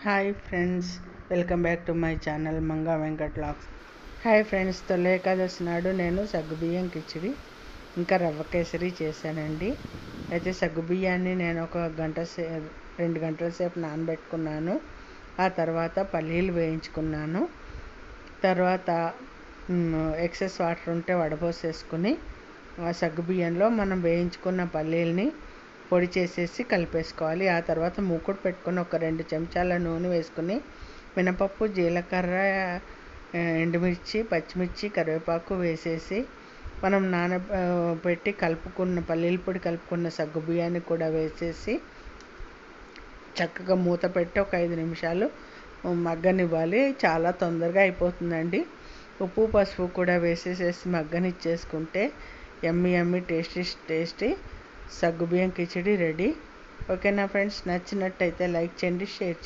Hi friends, welcome back to my channel Manga Venkat vlogs. Hi friends, తొలి ఏకాదశి నాడు నేను సగ్గుబియ్యం కిచిడి ఇంకా రవ్వ కేసరి చేశానండి. అయితే సగ్గుబియ్యాన్ని నేను ఒక 2 గంటల సేపు నానబెట్టుకున్నాను. ఆ తర్వాత పల్లీలు వేయించుకున్నాను. తర్వాత ఎక్సెస్ వాటర్ ఉంటే వడపోసేసుకుని ఆ సగ్గుబియ్యంలో మనం వేయించుకున్న పల్లీలని పొడి చేసేసి కలిపేసుకోవాలి. ఆ తర్వాత మూకుడు పెట్టుకొని ఒక 2 చెంచాల నూనె వేసుకుని మినపప్పు, జీలకర్ర, ఎండుమిర్చి, పచ్చిమిర్చి, కరివేపాకు వేసేసి మనం పెట్టి కలుపుకున్న పల్లీల పొడి కలుపుకున్న సగ్గుబియ్యాన్ని కూడా వేసేసి చక్కగా మూత పెట్టి ఒక 5 నిమిషాలు మగ్గనివ్వాలి. చాలా తొందరగా అయిపోతుందండి. ఉప్పు, పసుపు కూడా వేసేసేసి మగ్గనిచ్చేసుకుంటే యమ్మీ టేస్టీ సగ్గుబియ్యం కిచిడి రెడీ. ఓకేనా ఫ్రెండ్స్, నచ్చినట్టయితే లైక్ చేయండి, షేర్ చేయండి.